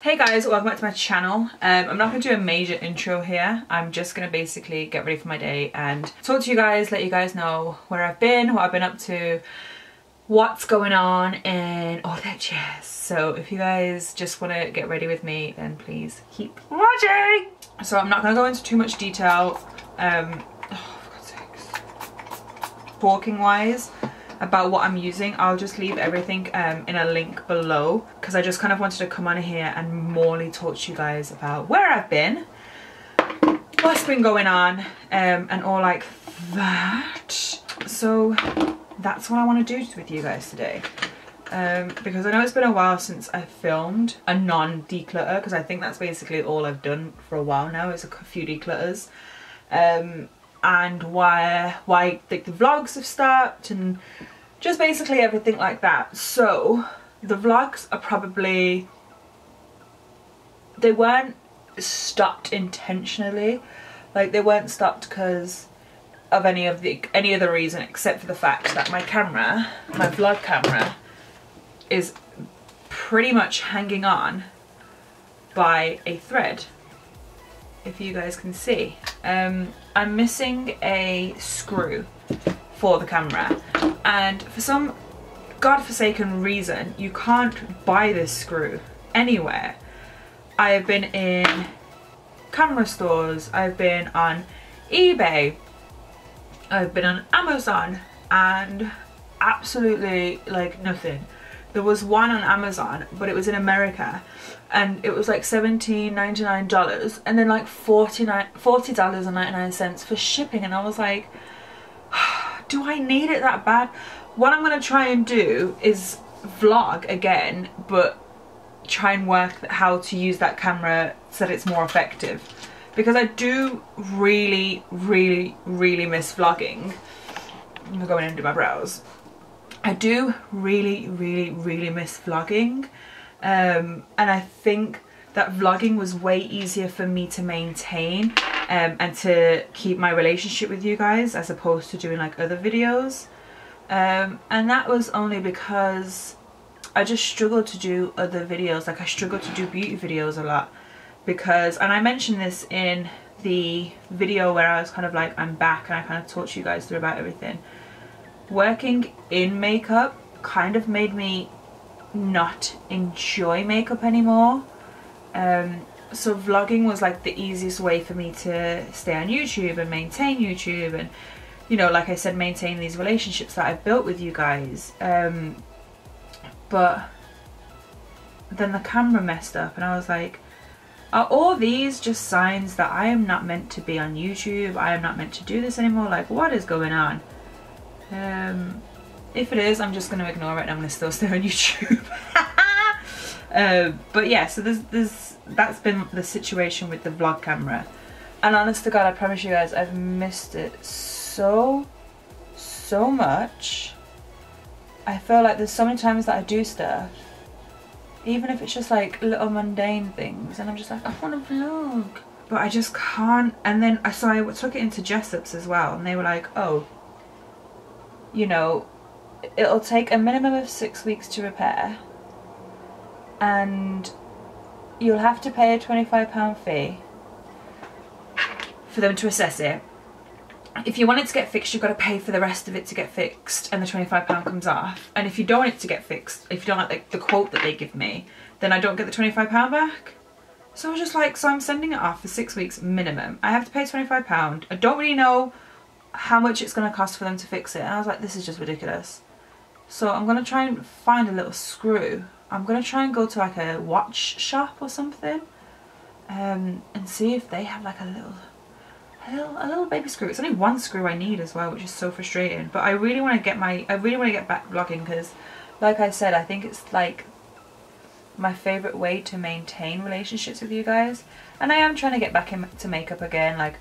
Hey guys, welcome back to my channel. I'm not going to do a major intro here. I'm just going to basically get ready for my day and talk to you guys, let you guys know where I've been, what I've been up to, what's going on and all that jazz. So if you guys just want to get ready with me, then please keep watching. So I'm not going to go into too much detail, oh, for God's sakes, talking wise about what I'm using. I'll just leave everything in a link below because I just kind of wanted to come on here and morely talk to you guys about where I've been, what's been going on, and all like that. So that's what I want to do with you guys today, because I know it's been a while since I filmed a non-declutter, because I think that's basically all I've done for a while now is a few declutters, and why like the vlogs have stopped and just basically everything like that. So the vlogs are probably, they weren't stopped intentionally, like they weren't stopped because of any other reason except for the fact that my camera, my vlog camera, is pretty much hanging on by a thread, if you guys can see. I'm missing a screw for the camera, and for some godforsaken reason you can't buy this screw anywhere. I have been in camera stores, I've been on eBay, I've been on Amazon, and absolutely like nothing. There was one on Amazon, but it was in America, and it was like $17.99 and then like $40.99 for shipping, and I was like, do I need it that bad? What I'm going to try and do is vlog again, but try and work how to use that camera so that it's more effective, because I do really miss vlogging. I'm going to go in and do my brows. I do really miss vlogging, and I think that vlogging was way easier for me to maintain and to keep my relationship with you guys as opposed to doing like other videos, and that was only because I just struggled to do other videos. Like I struggled to do beauty videos a lot because, and I mentioned this in the video where I was kind of like, I'm back, and I kind of talked to you guys through about everything. Working in makeup kind of made me not enjoy makeup anymore. So vlogging was like the easiest way for me to stay on YouTube and maintain YouTube, and you know, like I said, maintain these relationships that I've built with you guys. But then the camera messed up, and I was like, are all these just signs that I am not meant to be on YouTube? I am not meant to do this anymore? Like, what is going on? If it is, I'm just going to ignore it and I'm going to still stay on YouTube. But yeah, so that's been the situation with the vlog camera, and honest to God, I promise you guys, I've missed it so much. I feel like there's so many times that I do stuff, even if it's just like little mundane things, and I'm just like, I want to vlog, but I just can't. And then I took it into Jessup's as well, and they were like, oh, you know, it'll take a minimum of 6 weeks to repair, and you'll have to pay a £25 fee for them to assess it. If you want it to get fixed, you've got to pay for the rest of it to get fixed, and the £25 comes off. And if you don't want it to get fixed, if you don't like the quote that they give me, then I don't get the £25 back. So I was just like, so I'm sending it off for 6 weeks minimum. I have to pay £25. I don't really know how much it's going to cost for them to fix it, and I was like, this is just ridiculous. So I'm going to try and find a little screw. I'm going to try and go to like a watch shop or something, and see if they have like a little baby screw. It's only one screw I need as well, which is so frustrating. But I really want to get back vlogging, because like I said, I think it's like my favourite way to maintain relationships with you guys, and I am trying to get back into makeup again. Like,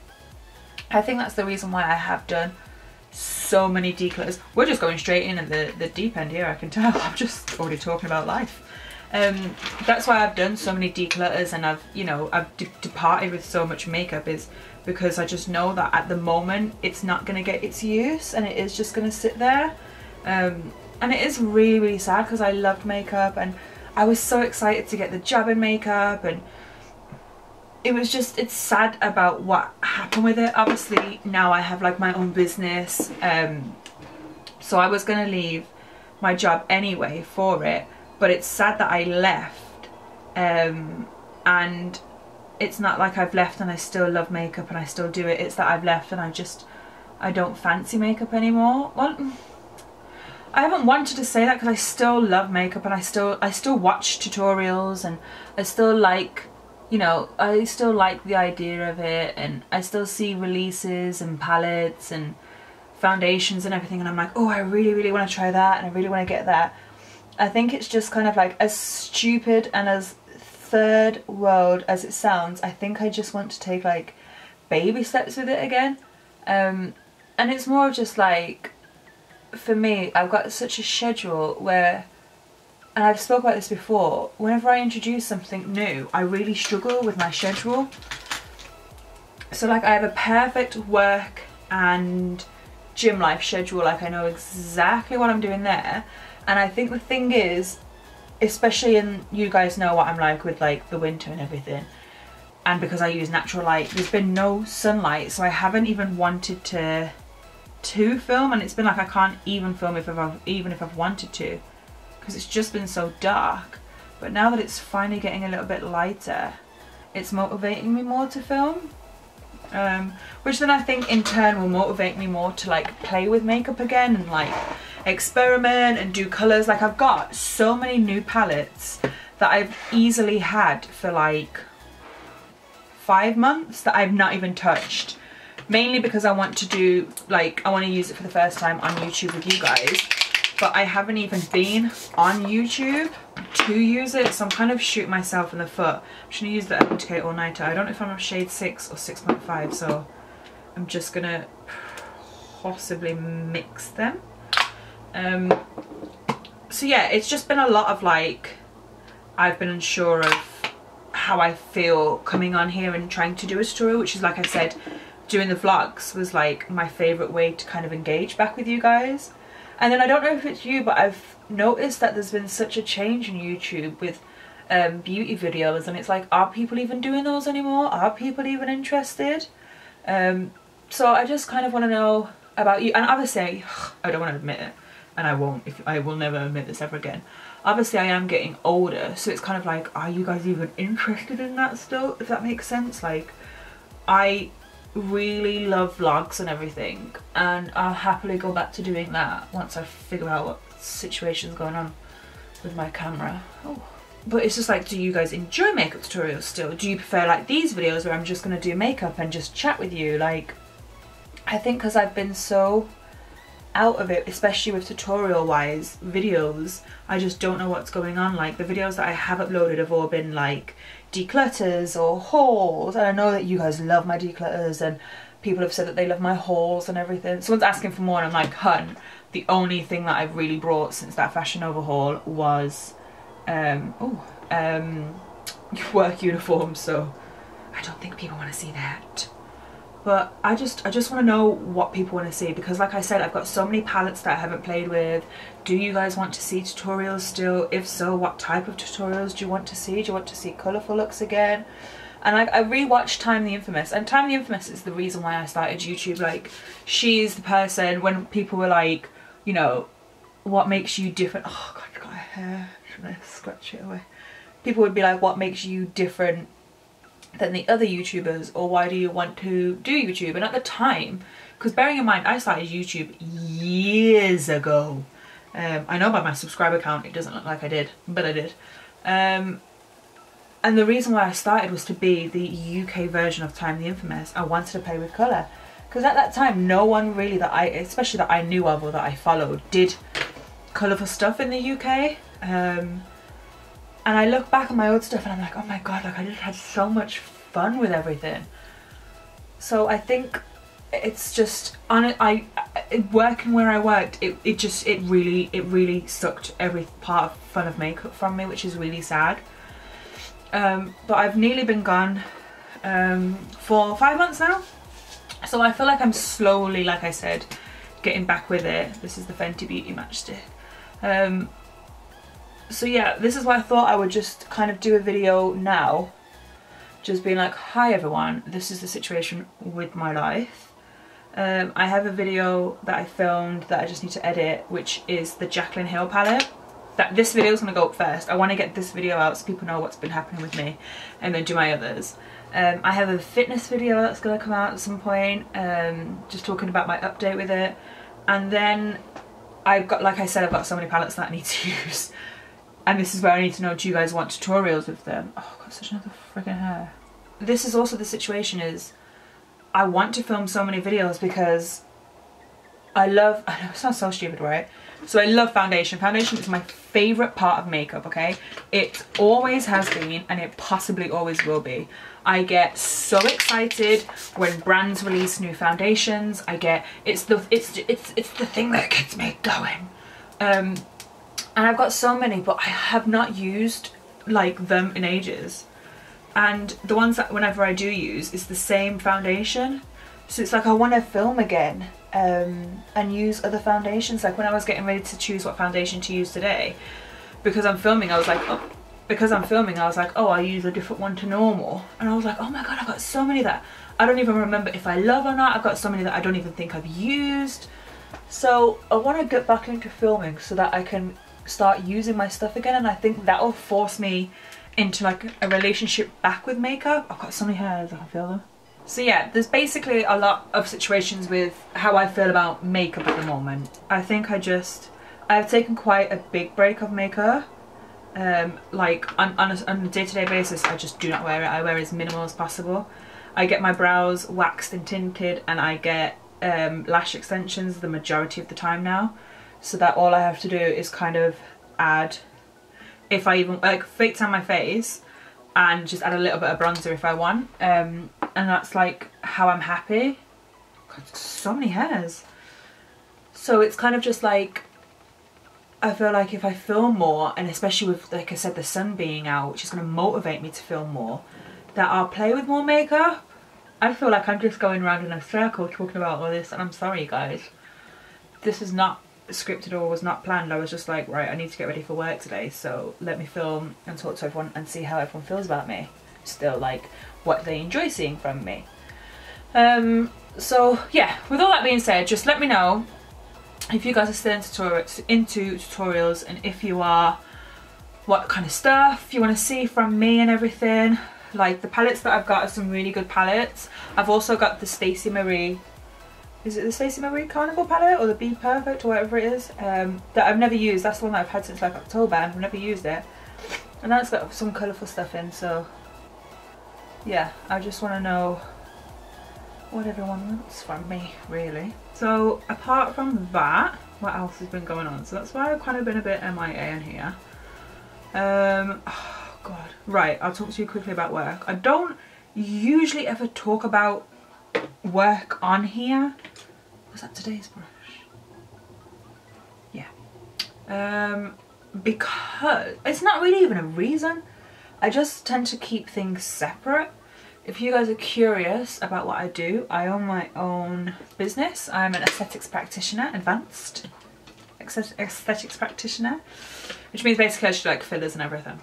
I think that's the reason why I have done so many declutters. We're just going straight in at the deep end here, I can tell. I'm just already talking about life. That's why I've done so many declutters, and I've departed with so much makeup, is because I just know that at the moment it's not going to get its use, and it is just going to sit there. And it is really sad, because I loved makeup, and I was so excited to get the job in makeup, and it was just, it's sad about what happened with it. Obviously now I have like my own business, so I was gonna leave my job anyway for it, but it's sad that I left, and it's not like I've left and I still love makeup and I still do it. It's that I've left and I don't fancy makeup anymore. Well, I haven't wanted to say that because I still love makeup, and I still watch tutorials, and I still like, you know, I still like the idea of it, and I still see releases and palettes and foundations and everything, and I'm like, oh, I really want to try that, and I really want to get that. I think it's just kind of like, as stupid and as third world as it sounds, I think I just want to take like baby steps with it again. And it's more of just like, for me, I've got such a schedule where, and I've spoken about this before, whenever I introduce something new, I really struggle with my schedule. So like I have a perfect work and gym life schedule, like I know exactly what I'm doing there. And I think the thing is, especially in, you guys know what I'm like with like the winter and everything, and because I use natural light, there's been no sunlight, so I haven't even wanted to film, and it's been like I can't even film even if I've wanted to, because it's just been so dark. But now that it's finally getting a little bit lighter, it's motivating me more to film, which then I think in turn will motivate me more to like play with makeup again and like experiment and do colours. Like I've got so many new palettes that I've easily had for like 5 months that I've not even touched, mainly because I want to do, like, I want to use it for the first time on YouTube with you guys, but I haven't even been on YouTube to use it, so I'm kind of shooting myself in the foot. I'm just going to use the Decay All Nighter. I don't know if I'm on shade 6 or 6.5, so I'm just going to possibly mix them. So yeah, it's just been a lot of like, I've been unsure of how I feel coming on here and trying to do a tutorial, which is, like I said, doing the vlogs was like my favourite way to kind of engage back with you guys. And then I don't know if it's you, but I've noticed that there's been such a change in YouTube with beauty videos, and it's like, are people even doing those anymore? Are people even interested? So I just kind of want to know about you. And obviously, I don't want to admit it, and I won't, I will never admit this ever again. Obviously I am getting older, so it's kind of like, are you guys even interested in that still, if that makes sense? Like, I really love vlogs and everything, and I'll happily go back to doing that once I figure out what situation's going on with my camera. Oh. But it's just like, do you guys enjoy makeup tutorials still? Do you prefer like these videos where I'm just going to do makeup and just chat with you? Like, I think because I've been so out of it, especially with tutorial wise videos, I just don't know what's going on. Like the videos that I have uploaded have all been like declutters or hauls, and I know that you guys love my declutters, and people have said that they love my hauls and everything. Someone's asking for more, and I'm like, hun, the only thing that I've really brought since that Fashion Nova haul was work uniforms, so I don't think people want to see that. But I just want to know what people want to see, because like I said, I've got so many palettes that I haven't played with. Do you guys want to see tutorials still? If so, what type of tutorials do you want to see? Do you want to see colourful looks again? And I rewatched Time the Infamous, and Time the Infamous is the reason why I started YouTube. Like, she's the person, when people were like, you know, what makes you different? Oh god, I've got a hair. I'm trying to scratch it away. People would be like, what makes you different than the other YouTubers, or why do you want to do YouTube? And at the time, because bearing in mind I started YouTube years ago, I know by my subscriber count it doesn't look like I did, but I did, and the reason why I started was to be the UK version of Time the Infamous. I wanted to play with colour, because at that time no one really that especially that I knew of or that I followed, did colourful stuff in the UK. And I look back at my old stuff and I'm like, oh my god, like I just had so much fun with everything. So I think it's just, working where I worked, it really sucked every part of fun of makeup from me, which is really sad. But I've nearly been gone for 5 months now. So I feel like I'm slowly, like I said, getting back with it. This is the Fenty Beauty matchstick. So yeah, this is why I thought I would just kind of do a video now, just being like, hi everyone, this is the situation with my life. I have a video that I filmed that I just need to edit, which is the Jaclyn Hill palette. This video is going to go up first. I want to get this video out so people know what's been happening with me, and then do my others. I have a fitness video that's going to come out at some point, just talking about my update with it. And then I've got, like I said, I've got so many palettes that I need to use. And this is where I need to know, do you guys want tutorials with them? Oh, I've got such another freaking hair. This is also the situation is, I want to film so many videos because I know it sounds so stupid, right? So I love foundation. Foundation is my favourite part of makeup, okay? It always has been, and it possibly always will be. I get so excited when brands release new foundations. It's the thing that gets me going. And I've got so many, but I have not used like them in ages. And the ones that whenever I do use is the same foundation. So it's like I want to film again and use other foundations. Like when I was getting ready to choose what foundation to use today, because I'm filming, I was like, oh, I'll use a different one to normal. And I was like, oh my god, I've got so many that I don't even remember if I love or not. I've got so many that I don't even think I've used. So I want to get back into filming so that I can start using my stuff again, and I think that will force me into like a relationship back with makeup. I've got so many hairs, I can feel them. So yeah, there's basically a lot of situations with how I feel about makeup at the moment. I think I've taken quite a big break of makeup. Like on a day-to-day basis, I just do not wear it. I wear as minimal as possible. I get my brows waxed and tinted, and I get lash extensions the majority of the time now. So that all I have to do is kind of add, if I even like fake tan my face and just add a little bit of bronzer if I want, and that's like how I'm happy. God, so many hairs. So it's kind of just like, I feel like if I film more, and especially with, like I said, the sun being out, which is going to motivate me to film more, that I'll play with more makeup. I feel like I'm just going around in a circle talking about all this, and I'm sorry guys, this is not scripted or was not planned. I was just like, right, I need to get ready for work today, so let me film and talk to everyone and see how everyone feels about me. Still, like, what they enjoy seeing from me. So yeah, with all that being said, just let me know if you guys are still into tutorials, and if you are, what kind of stuff you want to see from me and everything. Like the palettes that I've got are some really good palettes. I've also got the Stacey Marie, is it the Stacey Marie Carnival palette or the Be Perfect or whatever it is, that I've never used. That's the one that I've had since like October and I've never used it. And that's got some colourful stuff in, so yeah, I just want to know what everyone wants from me, really. So apart from that, what else has been going on? So that's why I've kind of been a bit MIA in here. Oh god. Right, I'll talk to you quickly about work. I don't usually ever talk about work on here. Was that today's brush? Yeah. Because it's not really even a reason. I just tend to keep things separate. If you guys are curious about what I do, I own my own business. I'm an aesthetics practitioner, advanced aesthetics practitioner, which means basically I should do like fillers and everything.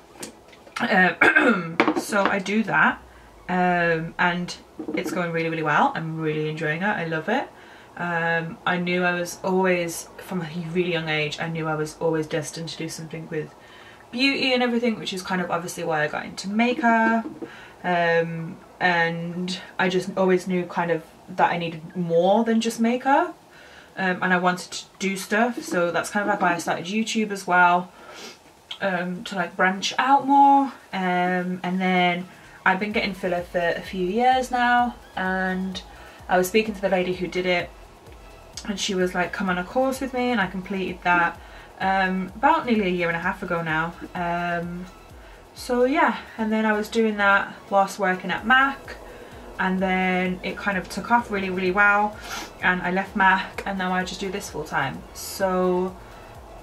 So I do that, and it's going really, really well. I'm really enjoying it. I love it. I knew I was always, from a really young age, I knew I was always destined to do something with beauty and everything, which is kind of obviously why I got into makeup. And I just always knew kind of that I needed more than just makeup, and I wanted to do stuff, so that's kind of like why I started YouTube as well, to like branch out more. And then I've been getting filler for a few years now, and I was speaking to the lady who did it, and she was like, come on a course with me, and I completed that about nearly a year and a half ago now. So yeah, and then I was doing that whilst working at Mac, and then it kind of took off really, really well, and I left Mac, and now I just do this full time. So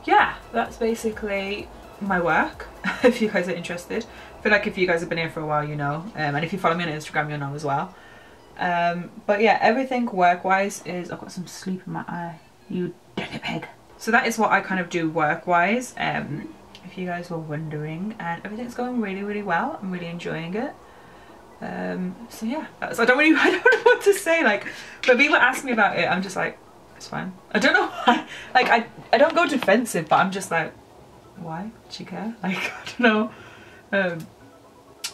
yeah, that's basically my work. If you guys are interested, I feel like if you guys have been here for a while, you know, and if you follow me on Instagram, you'll know as well. But yeah, everything work wise is, I've got some sleep in my eye, you dirty pig. So that is what I kind of do work wise. if you guys were wondering, and everything's going really, really well. I'm really enjoying it. So yeah, I don't know what to say. Like, when people ask me about it, I'm just like, it's fine. I don't know why. Like, I don't go defensive, but I'm just like, why do you care? Like, I don't know.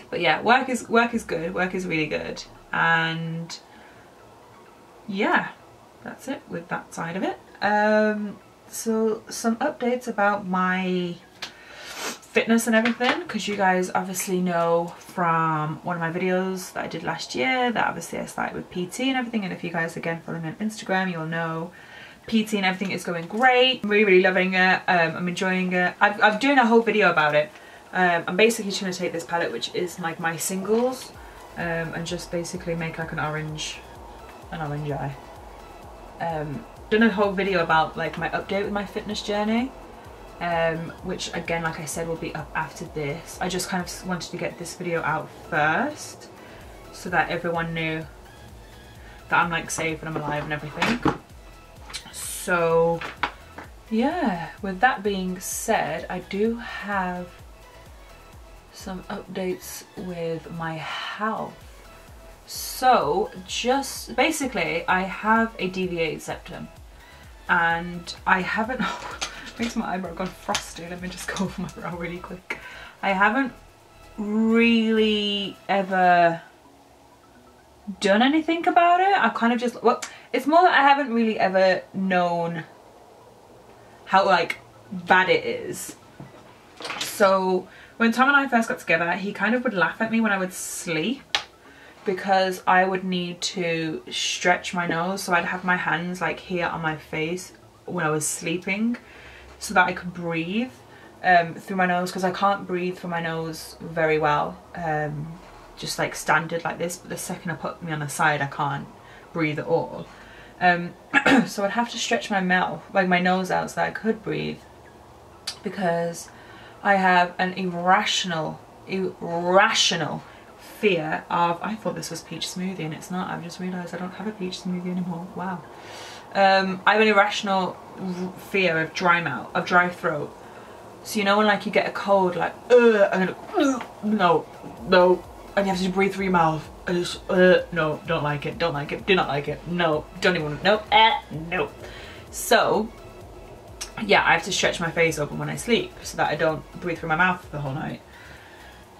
But yeah, work is good. Work is really good, and yeah, that's it with that side of it. So some updates about my fitness and everything, because you guys obviously know from one of my videos that I did last year that obviously I started with PT and everything, and if you guys again follow me on Instagram, you'll know PT and everything is going great. I'm really, really loving it. I'm enjoying it. I'm doing a whole video about it. I'm basically just going to take this palette, which is like my singles, and just basically make like an orange eye. Done a whole video about like my update with my fitness journey, which again, like I said, will be up after this. I just kind of wanted to get this video out first so that everyone knew that I'm like safe and I'm alive and everything. So yeah, with that being said, I do have some updates with my health. So just basically, I have a deviated septum, and I haven't makes my eyebrow gone frosty. Let me just go over my brow really quick. I haven't really ever done anything about it. I kind of just, well, it's more that I haven't really ever known how like bad it is. So when Tom and I first got together, he kind of would laugh at me when I would sleep, because I would need to stretch my nose. So I'd have my hands like here on my face when I was sleeping so that I could breathe through my nose, because I can't breathe through my nose very well, just like standard like this, but the second I put me on the side I can't breathe at all. So I'd have to stretch my mouth, like my nose out, so that I could breathe, because I have an irrational fear of, I thought this was peach smoothie and it's not. I've just realised I don't have a peach smoothie anymore. Wow. I have an irrational fear of dry mouth, of dry throat. So you know when like you get a cold, like and then no, and you have to breathe through your mouth. No, don't like it, don't like it, do not like it, no, don't even want to, no. So yeah, I have to stretch my face open when I sleep so that I don't breathe through my mouth the whole night.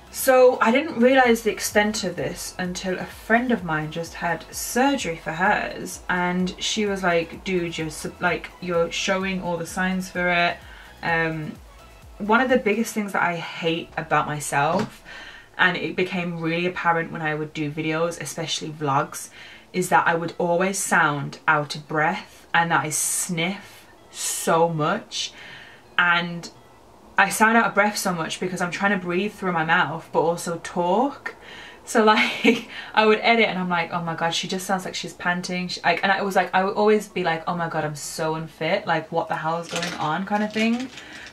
So I didn't realise the extent of this until a friend of mine just had surgery for hers, and she was like, dude, you're showing all the signs for it. One of the biggest things that I hate about myself, and it became really apparent when I would do videos, especially vlogs, is that I would always sound out of breath and that I sniff so much. And I sound out of breath so much because I'm trying to breathe through my mouth but also talk. So like I would edit and I'm like, oh my god, she just sounds like she's panting. And I was like, I would always be like, oh my god, I'm so unfit, like what the hell is going on, kind of thing.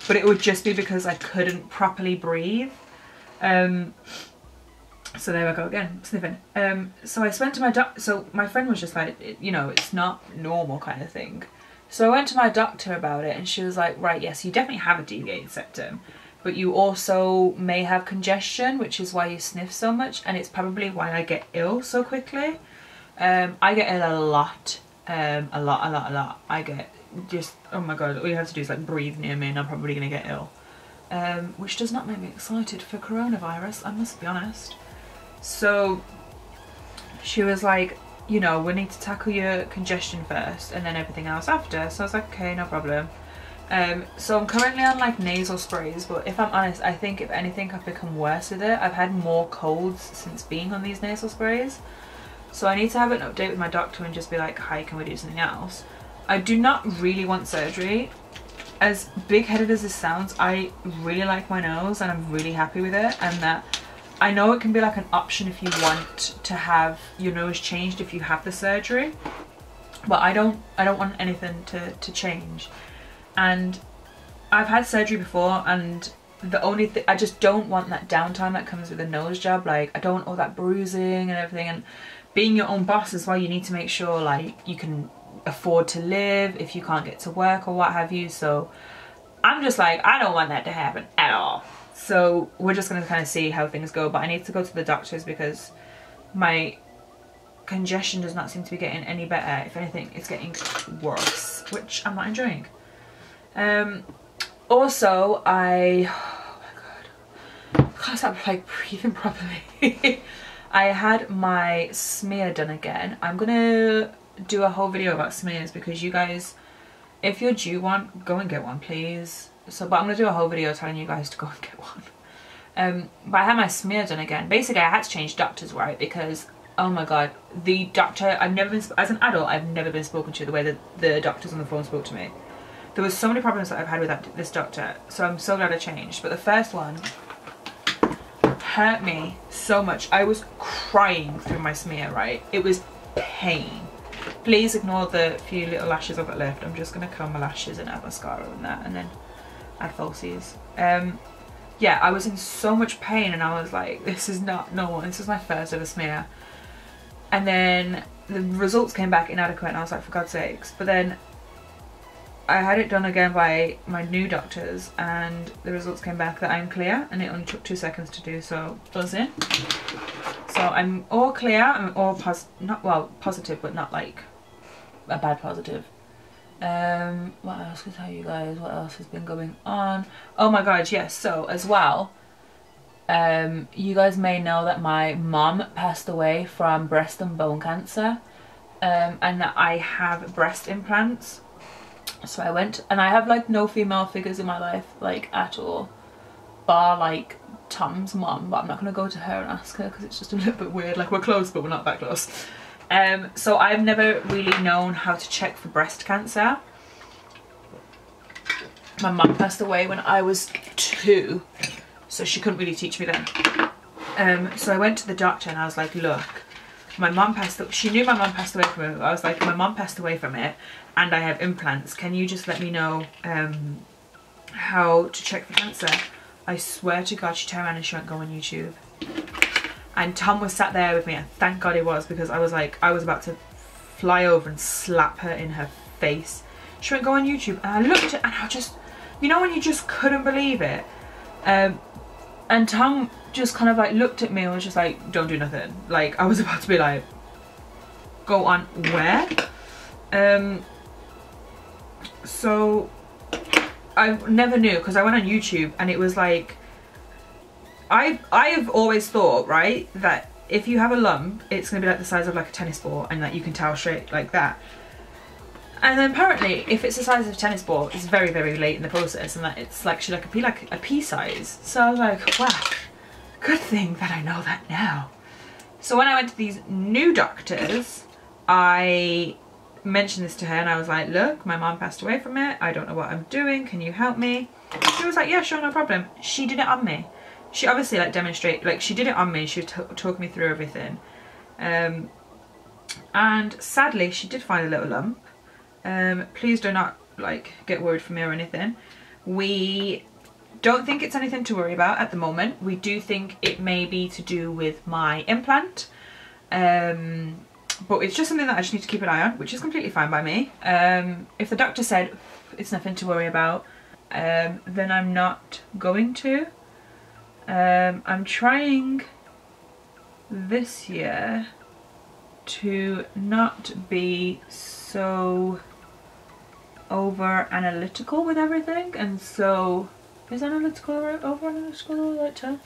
But it would just be because I couldn't properly breathe. So there I go again, sniffing. So I went to my doctor. So my friend was just like, you know, it's not normal kind of thing. So I went to my doctor about it, and she was like, right, yes, you definitely have a deviated septum, but you also may have congestion, which is why you sniff so much, and it's probably why I get ill so quickly. I get ill a lot. I get just, oh my god, all you have to do is like breathe near me and I'm probably gonna get ill. Which does not make me excited for coronavirus, I must be honest. So she was like, you know, we need to tackle your congestion first and then everything else after. So I was like, okay, no problem. So I'm currently on like nasal sprays, but if I'm honest, I think if anything I've become worse with it. I've had more colds since being on these nasal sprays. So I need to have an update with my doctor and just be like, hi, can we do something else? I do not really want surgery. As big-headed as this sounds, I really like my nose and I'm really happy with it, and that I know it can be like an option if you want to have your nose changed if you have the surgery, but I don't want anything to change. And I've had surgery before, and the only thing, I just don't want that downtime that comes with a nose job. Like, I don't want all that bruising and everything, and being your own boss as well, you need to make sure like you can afford to live if you can't get to work or what have you. So I'm just like, I don't want that to happen at all. So we're just going to kind of see how things go. But I need to go to the doctors because my congestion does not seem to be getting any better. If anything, it's getting worse, which I'm not enjoying. Also, oh my god, I can't stop like breathing properly. I had my smear done again. I'm gonna do a whole video about smears because you guys, if you're due one, go and get one, please. So, but I'm gonna do a whole video telling you guys to go and get one. But I had my smear done again. Basically, I had to change doctors, right? Because oh my god, the doctor, I've never been, as an adult, I've never been spoken to the way that the doctors on the phone spoke to me. There was so many problems that I've had with this doctor, so I'm so glad I changed. But the first one hurt me so much. I was crying through my smear, right? It was pain. Please ignore the few little lashes I've got left. I'm just going to curl my lashes and add mascara and that, and then add falsies. Yeah, I was in so much pain and I was like, this is not normal. This is my first ever smear. And then the results came back inadequate and I was like, for God's sakes. But then I had it done again by my new doctors and the results came back that I'm clear, and it only took 2 seconds to do, so buzzing. So I'm all clear, I'm all positive, but not like a bad positive. What else can I tell you guys? What else has been going on? Oh my god, yes, so as well, you guys may know that my mom passed away from breast and bone cancer, and that I have breast implants. So I went, and I have like no female figures in my life, like at all, bar like Tom's mom, but I'm not going to go to her and ask her because it's just a little bit weird. Like, we're close but we're not that close. So I've never really known how to check for breast cancer. My mum passed away when I was 2, so she couldn't really teach me then. So I went to the doctor and I was like, look, my mum passed, she knew my mum passed away from it. I was like, my mum passed away from it and I have implants. Can you just let me know how to check for cancer? I swear to God, she turned around and she went, go on YouTube. And Tom was sat there with me, and thank God he was, because I was like, I was about to fly over and slap her in her face. She went, go on YouTube. And I looked at, and I just, you know when you just couldn't believe it? And Tom just kind of like looked at me and was just like, don't do nothing. Like, I was about to be like, go on where? So I never knew, because I went on YouTube and it was like, I've always thought, right, that if you have a lump, it's going to be like the size of like a tennis ball, and that you can tell straight like that. And then apparently, if it's the size of a tennis ball, it's very, very late in the process, and that it's actually like a pea size. So I was like, wow, good thing that I know that now. So when I went to these new doctors, I mentioned this to her and I was like, look, my mom passed away from it. I don't know what I'm doing. Can you help me? She was like, yeah, sure, no problem. She did it on me. She obviously like she did it on me. She talked me through everything. And sadly, she did find a little lump. Please do not like get worried for me or anything. We don't think it's anything to worry about at the moment. We do think it may be to do with my implant. But it's just something that I just need to keep an eye on, which is completely fine by me. If the doctor said it's nothing to worry about, then I'm not going to. I'm trying this year to not be so over analytical with everything, and so is analytical or over analytical the right term?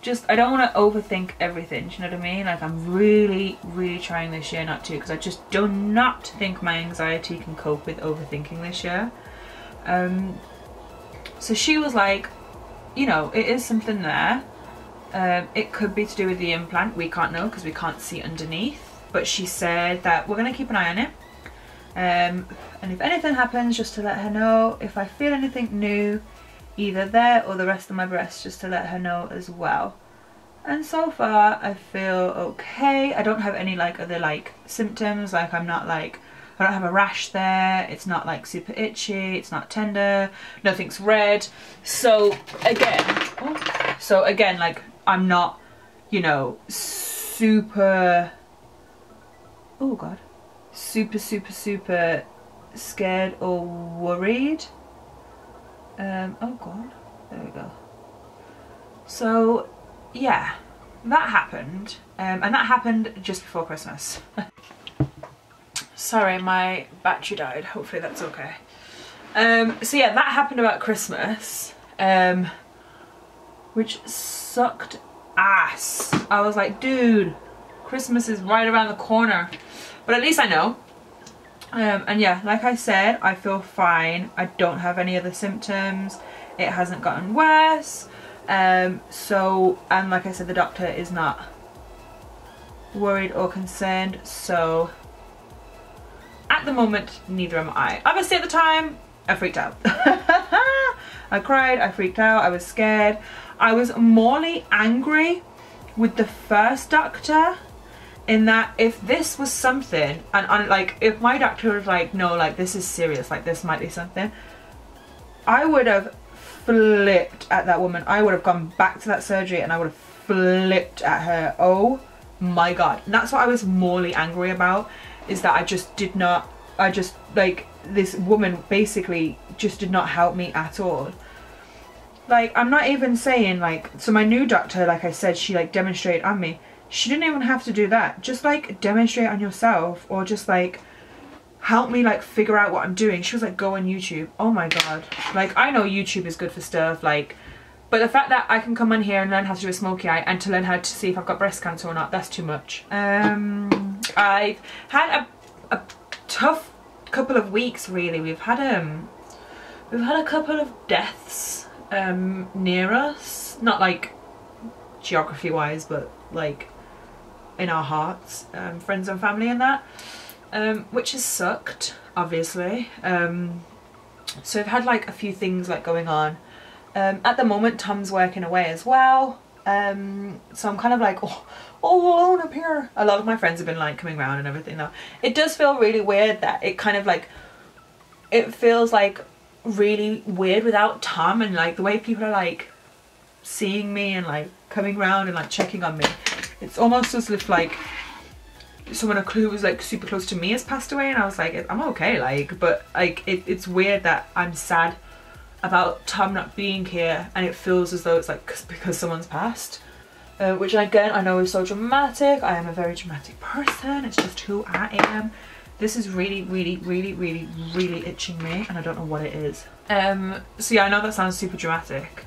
Just, I don't want to overthink everything, do you know what I mean? Like, I'm really, really trying this year not to, because I just do not think my anxiety can cope with overthinking this year. So she was like, you know, it is something there. It could be to do with the implant. We can't know because we can't see underneath. But she said that we're going to keep an eye on it. And if anything happens, just to let her know. If I feel anything new, either there or the rest of my breast, just to let her know as well. And so far I feel okay. I don't have any like other like symptoms, like I'm not like, I don't have a rash there, it's not like super itchy, it's not tender, nothing's red. So again, like I'm not, you know, super, oh god, super scared or worried. Oh god, there we go. So yeah, that happened, and that happened just before Christmas. Sorry, my battery died. Hopefully that's okay. So yeah, that happened about Christmas, which sucked ass. I was like, dude, Christmas is right around the corner, but at least I know. And yeah, like I said, I feel fine. I don't have any other symptoms. It hasn't gotten worse. So, and like I said, the doctor is not worried or concerned. So at the moment, neither am I. Obviously at the time, I freaked out. I cried, I freaked out, I was scared. I was morely angry with the first doctor, in that if this was something, and like if my doctor was like, no, like this is serious, like this might be something, I would have flipped at that woman. I would have gone back to that surgery and I would have flipped at her. Oh my god. And that's what I was morely angry about, is that I just did not, I just, like, this woman basically just did not help me at all. Like, I'm not even saying, like, so my new doctor, like I said, she like demonstrated on me. She didn't even have to do that. Just like demonstrate on yourself, or just like help me like figure out what I'm doing. She was like, go on YouTube. Oh my god. Like, I know YouTube is good for stuff, like, but the fact that I can come on here and learn how to do a smoky eye and to learn how to see if I've got breast cancer or not, that's too much. I've had a tough couple of weeks, really. We've had a couple of deaths near us, not like geography wise, but like in our hearts, friends and family and that, which has sucked, obviously. So I've had like a few things like going on. At the moment Tom's working away as well, so I'm kind of like, oh, all alone up here. A lot of my friends have been like coming around and everything though. It does feel really weird that it kind of like, it feels like really weird without Tom, and like the way people are like seeing me and like coming around and like checking on me. It's almost as if like someone who was like super close to me has passed away, and I was like, I'm okay, like, but like it's weird that I'm sad about Tom not being here, and it feels as though it's like because someone's passed, which again I know is so dramatic. I am a very dramatic person, it's just who I am. This is really itching me, and I don't know what it is. So yeah, I know that sounds super dramatic,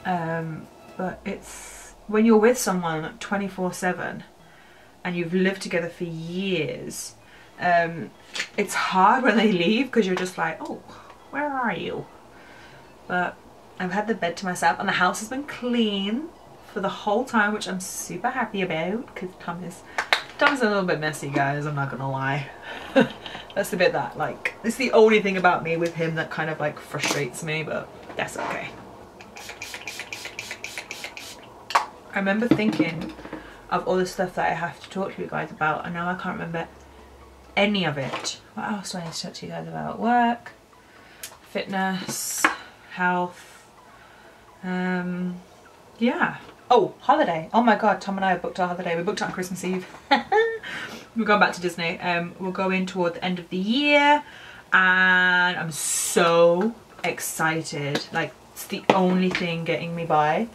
but it's when you're with someone 24/7 and you've lived together for years, it's hard when they leave, because you're just like, oh, where are you? But I've had the bed to myself, and the house has been clean for the whole time, which I'm super happy about, because Tom's a little bit messy, guys, I'm not gonna lie. That's the bit that, like, it's the only thing about me with him that kind of like frustrates me, but that's okay. I remember thinking of all the stuff that I have to talk to you guys about, and now I can't remember any of it. What else do I need to talk to you guys about? Work, fitness, health, yeah. Oh, holiday. Oh my god, Tom and I have booked our holiday. We booked it on Christmas Eve. We're going back to Disney. We're going toward the end of the year, and I'm so excited. Like, it's the only thing getting me by.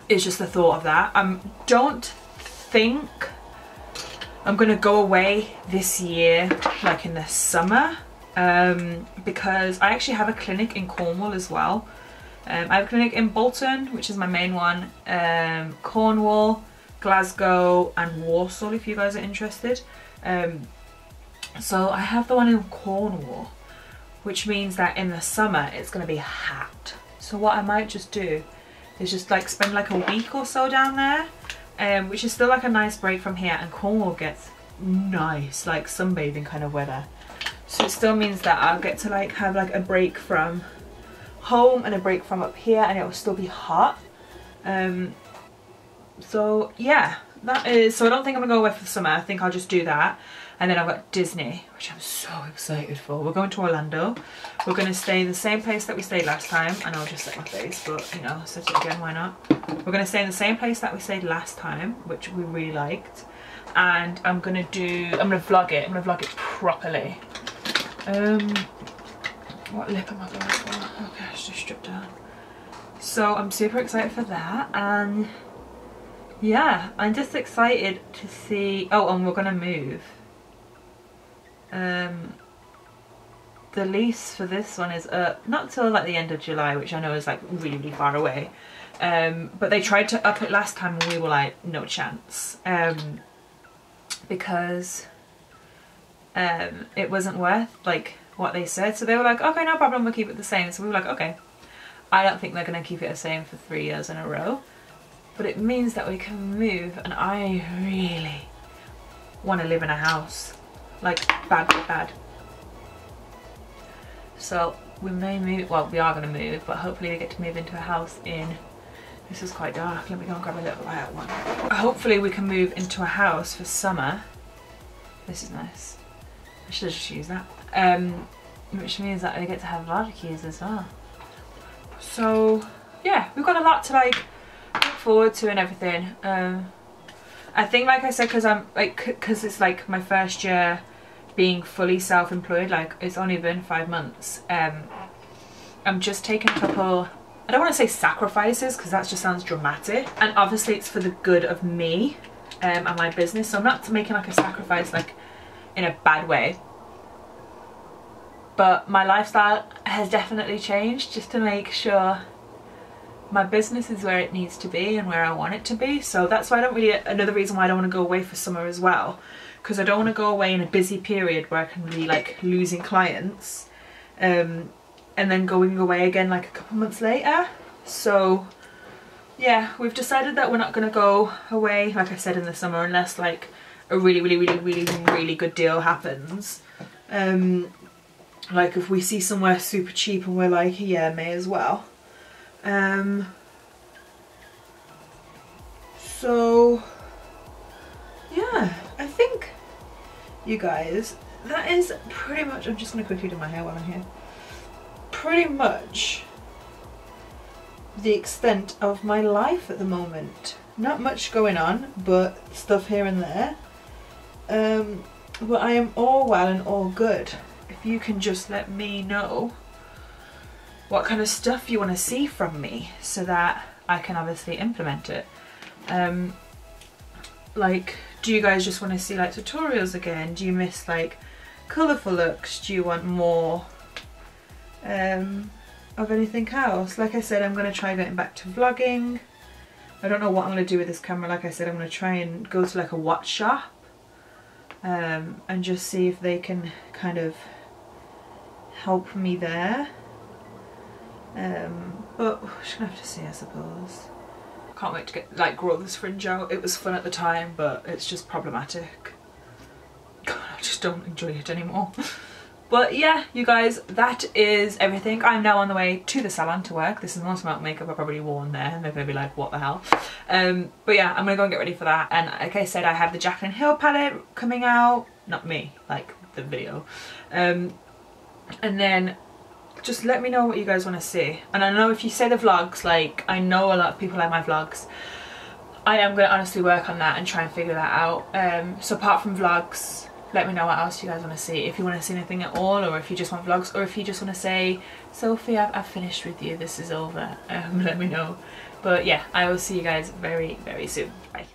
It's just the thought of that. I don't think I'm gonna go away this year, like in the summer, because I actually have a clinic in Cornwall as well. I have a clinic in Bolton, which is my main one, Cornwall, Glasgow and Warsaw, if you guys are interested. So I have the one in Cornwall, which means that in the summer it's going to be hot. So what I might just do is just like spend like a week or so down there, which is still like a nice break from here, and Cornwall gets nice like sunbathing kind of weather. So it still means that I'll get to like have like a break from home and a break from up here, and it will still be hot. So yeah, that is, so I don't think I'm gonna go away for the summer. I think I'll just do that, and then I've got Disney, which I'm so excited for. We're going to Orlando. We're gonna stay in the same place that we stayed last time, and I'll just set my face, but you know, I'll set it again, why not? We're gonna stay in the same place that we stayed last time, which we really liked, and I'm gonna vlog it. I'm gonna vlog it properly. What lip am I going for? Okay, I should just strip down. So I'm super excited for that, and yeah, I'm just excited to see. Oh, and we're gonna move. The lease for this one is not till like the end of July, which I know is like really, really far away. But they tried to up it last time and we were like, no chance. Because it wasn't worth like what they said. So they were like, okay, no problem, we'll keep it the same. So we were like, okay. I don't think they're going to keep it the same for 3 years in a row. But it means that we can move, and I really want to live in a house. Like, bad, bad. So we may move, well, we are going to move, but hopefully we get to move into a house in, this is quite dark, let me go and grab a little light one. Hopefully we can move into a house for summer. This is nice. I should have just used that. Which means that I get to have barbecues as well. So yeah, we've got a lot to like look forward to and everything. I think, like I said, because it's like my first year being fully self-employed, like it's only been 5 months. I'm just taking a couple, I don't want to say sacrifices because that just sounds dramatic, and obviously it's for the good of me and my business, so I'm not making like a sacrifice like in a bad way. But my lifestyle has definitely changed just to make sure my business is where it needs to be and where I want it to be. So that's why I don't really, another reason why I don't want to go away for summer as well, because I don't want to go away in a busy period where I can be like losing clients and then going away again like a couple months later. So yeah, we've decided that we're not going to go away, like I said, in the summer unless like a really good deal happens. Like if we see somewhere super cheap and we're like, yeah, may as well. So yeah, I think, you guys, that is pretty much, I'm just going to quickly do my hair while I'm here, pretty much the extent of my life at the moment. Not much going on, but stuff here and there. But I am all well and all good. If you can just let me know what kind of stuff you want to see from me so that I can obviously implement it. Like, do you guys just want to see like tutorials again? Do you miss like colourful looks? Do you want more of anything else? Like I said, I'm going to try getting back to vlogging. I don't know what I'm going to do with this camera. Like I said, I'm going to try and go to like a watch shop and just see if they can kind of help me there. But we're just gonna have to see, I suppose. Can't wait to get like grow this fringe out. It was fun at the time, but it's just problematic. God, I just don't enjoy it anymore. But yeah, you guys, that is everything. I'm now on the way to the salon to work. This is the most amount of makeup I've probably worn there, and they're gonna be like, what the hell? But yeah, I'm gonna go and get ready for that. And like I said, I have the Jaclyn Hill palette coming out. Not me, like the video. And then just let me know what you guys want to see. And I know if you say the vlogs, like I know a lot of people like my vlogs. I am going to honestly work on that and try and figure that out. So apart from vlogs, let me know what else you guys want to see. If you want to see anything at all, or if you just want vlogs, or if you just want to say, Sophie, I've finished with you, this is over. Let me know. But yeah, I will see you guys very, very soon. Bye.